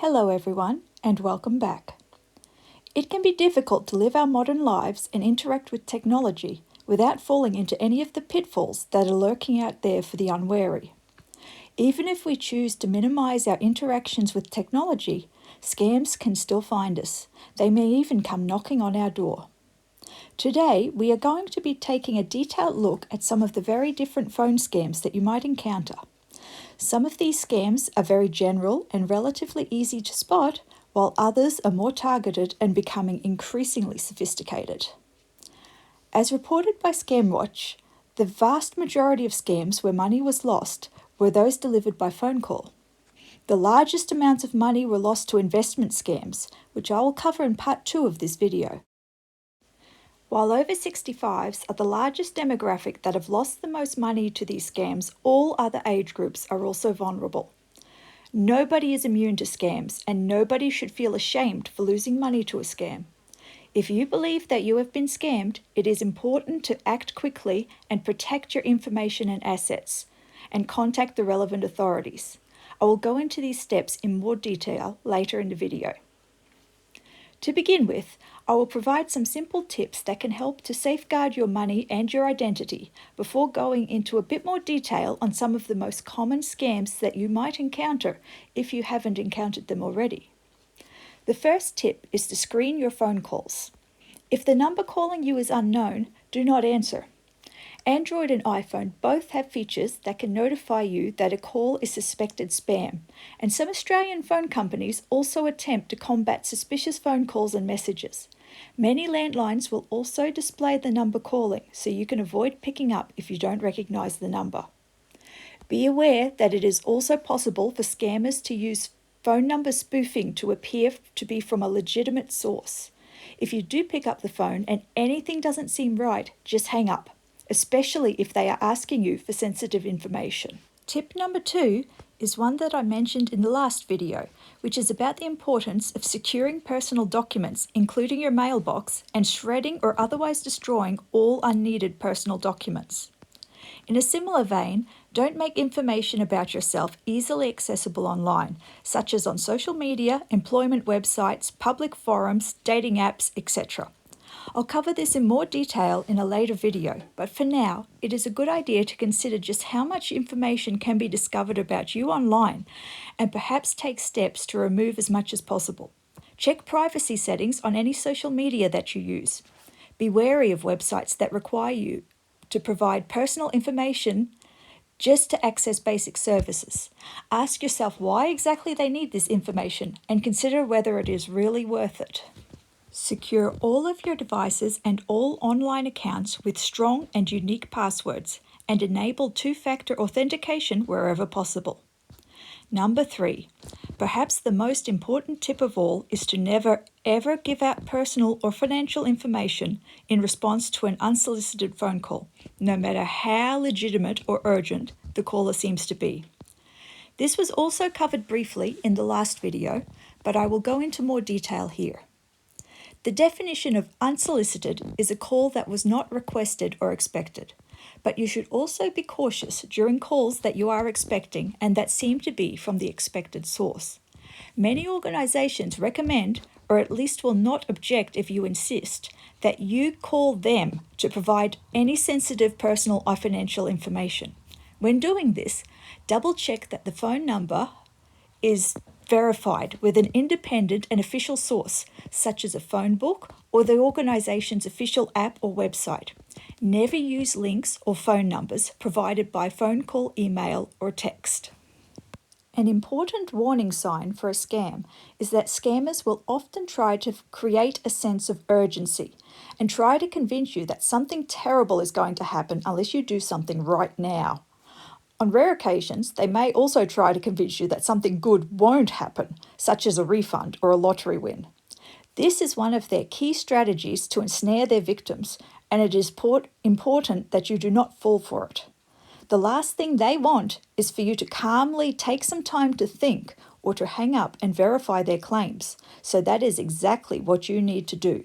Hello everyone, and welcome back. It can be difficult to live our modern lives and interact with technology without falling into any of the pitfalls that are lurking out there for the unwary. Even if we choose to minimize our interactions with technology, scams can still find us. They may even come knocking on our door. Today, we are going to be taking a detailed look at some of the very different phone scams that you might encounter. Some of these scams are very general and relatively easy to spot, while others are more targeted and becoming increasingly sophisticated. As reported by ScamWatch, the vast majority of scams where money was lost were those delivered by phone call. The largest amounts of money were lost to investment scams, which I will cover in part 2 of this video. While over 65s are the largest demographic that have lost the most money to these scams, all other age groups are also vulnerable. Nobody is immune to scams, and nobody should feel ashamed for losing money to a scam. If you believe that you have been scammed, it is important to act quickly and protect your information and assets, and contact the relevant authorities. I will go into these steps in more detail later in the video. To begin with, I will provide some simple tips that can help to safeguard your money and your identity before going into a bit more detail on some of the most common scams that you might encounter if you haven't encountered them already. The first tip is to screen your phone calls. If the number calling you is unknown, do not answer. Android and iPhone both have features that can notify you that a call is suspected spam, and some Australian phone companies also attempt to combat suspicious phone calls and messages. Many landlines will also display the number calling, so you can avoid picking up if you don't recognise the number. Be aware that it is also possible for scammers to use phone number spoofing to appear to be from a legitimate source. If you do pick up the phone and anything doesn't seem right, just hang up, especially if they are asking you for sensitive information. Tip number 2 is one that I mentioned in the last video, which is about the importance of securing personal documents, including your mailbox, and shredding or otherwise destroying all unneeded personal documents. In a similar vein, don't make information about yourself easily accessible online, such as on social media, employment websites, public forums, dating apps, etc. I'll cover this in more detail in a later video, but for now, it is a good idea to consider just how much information can be discovered about you online, and perhaps take steps to remove as much as possible. Check privacy settings on any social media that you use. Be wary of websites that require you to provide personal information just to access basic services. Ask yourself why exactly they need this information, and consider whether it is really worth it. Secure all of your devices and all online accounts with strong and unique passwords, and enable two-factor authentication wherever possible. Number 3, perhaps the most important tip of all is to never ever give out personal or financial information in response to an unsolicited phone call, no matter how legitimate or urgent the caller seems to be. This was also covered briefly in the last video, but I will go into more detail here. The definition of unsolicited is a call that was not requested or expected, but you should also be cautious during calls that you are expecting and that seem to be from the expected source. Many organizations recommend, or at least will not object if you insist, that you call them to provide any sensitive personal or financial information. When doing this, double check that the phone number is verified with an independent and official source, such as a phone book or the organization's official app or website. Never use links or phone numbers provided by phone call, email, or text. An important warning sign for a scam is that scammers will often try to create a sense of urgency and try to convince you that something terrible is going to happen unless you do something right now. On rare occasions, they may also try to convince you that something good won't happen, such as a refund or a lottery win. This is one of their key strategies to ensnare their victims, and it is important that you do not fall for it. The last thing they want is for you to calmly take some time to think or to hang up and verify their claims, so that is exactly what you need to do.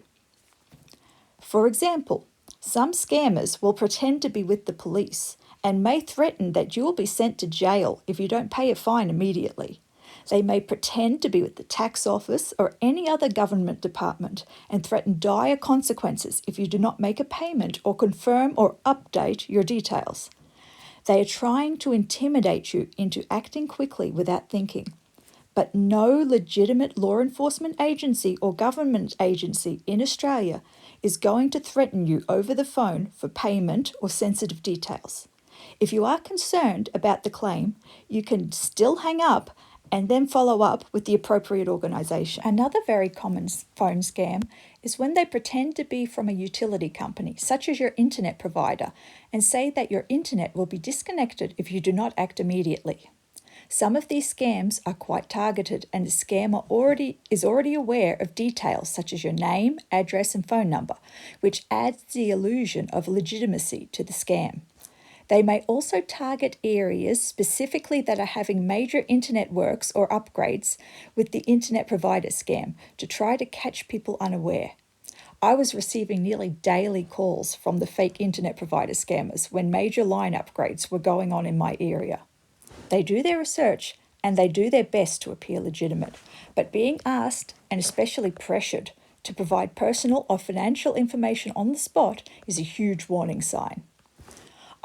For example, some scammers will pretend to be with the police and may threaten that you will be sent to jail if you don't pay a fine immediately. They may pretend to be with the tax office or any other government department and threaten dire consequences if you do not make a payment or confirm or update your details. They are trying to intimidate you into acting quickly without thinking. But no legitimate law enforcement agency or government agency in Australia is going to threaten you over the phone for payment or sensitive details. If you are concerned about the claim, you can still hang up and then follow up with the appropriate organisation. Another very common phone scam is when they pretend to be from a utility company, such as your internet provider, and say that your internet will be disconnected if you do not act immediately. Some of these scams are quite targeted, and the scammer is already aware of details such as your name, address, and phone number, which adds the illusion of legitimacy to the scam. They may also target areas specifically that are having major internet works or upgrades with the internet provider scam to try to catch people unaware. I was receiving nearly daily calls from the fake internet provider scammers when major line upgrades were going on in my area. They do their research and they do their best to appear legitimate, but being asked, and especially pressured, to provide personal or financial information on the spot is a huge warning sign.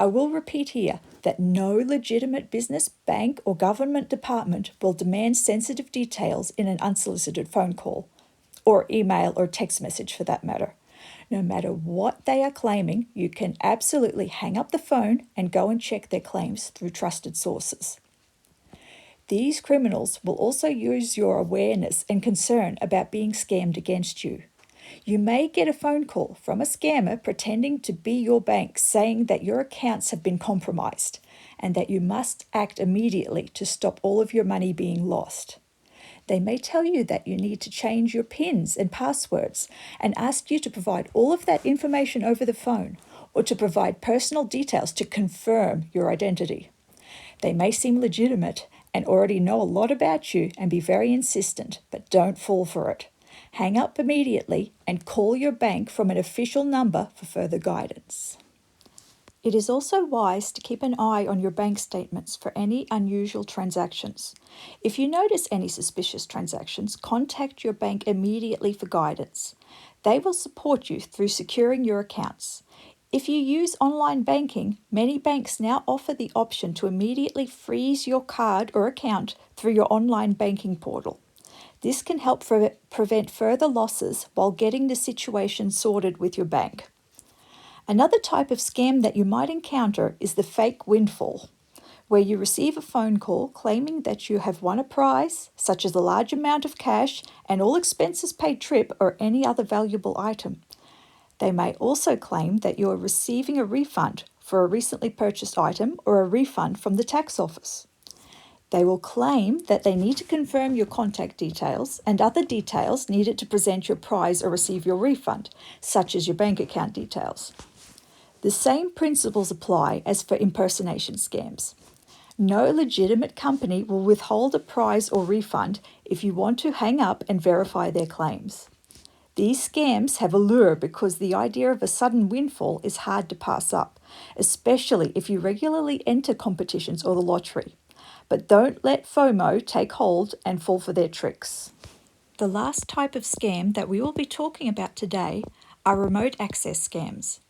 I will repeat here that no legitimate business, bank, or government department will demand sensitive details in an unsolicited phone call, or email or text message for that matter. No matter what they are claiming, you can absolutely hang up the phone and go and check their claims through trusted sources. These criminals will also use your awareness and concern about being scammed against you. You may get a phone call from a scammer pretending to be your bank, saying that your accounts have been compromised and that you must act immediately to stop all of your money being lost. They may tell you that you need to change your PINs and passwords and ask you to provide all of that information over the phone or to provide personal details to confirm your identity. They may seem legitimate and already know a lot about you and be very insistent, but don't fall for it. Hang up immediately and call your bank from an official number for further guidance. It is also wise to keep an eye on your bank statements for any unusual transactions. If you notice any suspicious transactions, contact your bank immediately for guidance. They will support you through securing your accounts. If you use online banking, many banks now offer the option to immediately freeze your card or account through your online banking portal. This can help prevent further losses while getting the situation sorted with your bank. Another type of scam that you might encounter is the fake Windfall, where you receive a phone call claiming that you have won a prize, such as a large amount of cash, an all expenses paid trip, or any other valuable item. They may also claim that you are receiving a refund for a recently purchased item or a refund from the tax office. They will claim that they need to confirm your contact details and other details needed to present your prize or receive your refund, such as your bank account details. The same principles apply as for impersonation scams. No legitimate company will withhold a prize or refund if you want to hang up and verify their claims. These scams have a lure because the idea of a sudden windfall is hard to pass up, especially if you regularly enter competitions or the lottery. But don't let FOMO take hold and fall for their tricks. The last type of scam that we will be talking about today are remote access scams.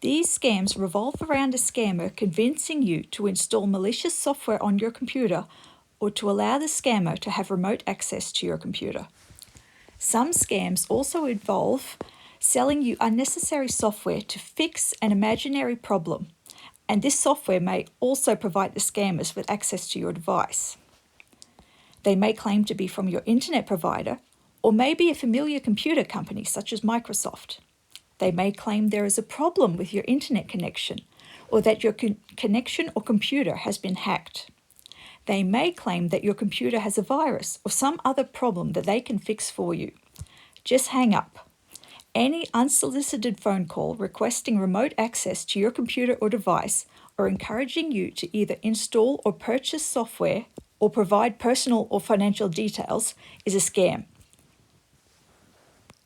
These scams revolve around a scammer convincing you to install malicious software on your computer or to allow the scammer to have remote access to your computer. Some scams also involve selling you unnecessary software to fix an imaginary problem, and this software may also provide the scammers with access to your device. They may claim to be from your internet provider or maybe a familiar computer company such as Microsoft. They may claim there is a problem with your internet connection or that your connection or computer has been hacked. They may claim that your computer has a virus or some other problem that they can fix for you. Just hang up. Any unsolicited phone call requesting remote access to your computer or device or encouraging you to either install or purchase software or provide personal or financial details is a scam.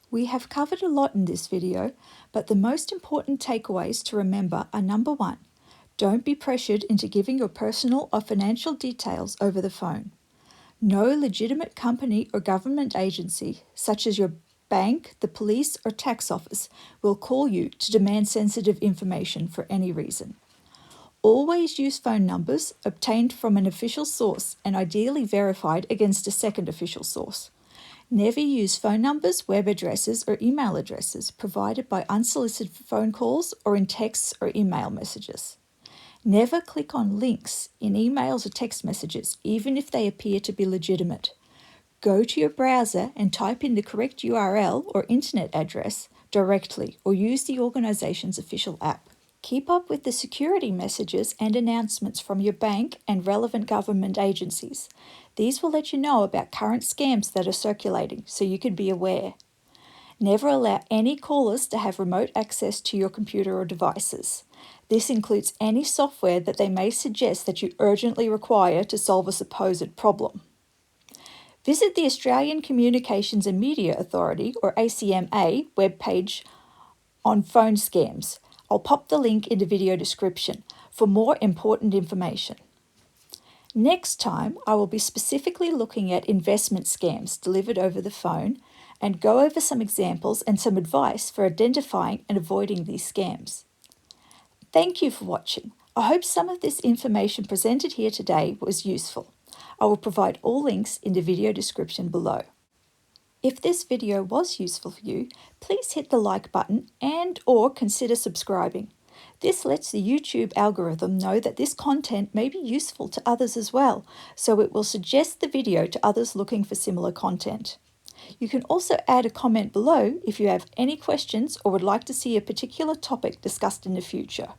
We have covered a lot in this video, but the most important takeaways to remember are: number 1, don't be pressured into giving your personal or financial details over the phone. No legitimate company or government agency, such as your bank, the police, or tax office, will call you to demand sensitive information for any reason. Always use phone numbers obtained from an official source and ideally verified against a second official source. Never use phone numbers, web addresses, or email addresses provided by unsolicited phone calls or in texts or email messages. Never click on links in emails or text messages, even if they appear to be legitimate. Go to your browser and type in the correct URL or internet address directly, or use the organization's official app. Keep up with the security messages and announcements from your bank and relevant government agencies. These will let you know about current scams that are circulating, so you can be aware. Never allow any callers to have remote access to your computer or devices. This includes any software that they may suggest that you urgently require to solve a supposed problem. Visit the Australian Communications and Media Authority, or ACMA, webpage on phone scams. I'll pop the link in the video description for more important information. Next time, I will be specifically looking at investment scams delivered over the phone and go over some examples and some advice for identifying and avoiding these scams. Thank you for watching. I hope some of this information presented here today was useful. I will provide all links in the video description below. If this video was useful for you, please hit the like button and/or consider subscribing. This lets the YouTube algorithm know that this content may be useful to others as well, so it will suggest the video to others looking for similar content. You can also add a comment below if you have any questions or would like to see a particular topic discussed in the future.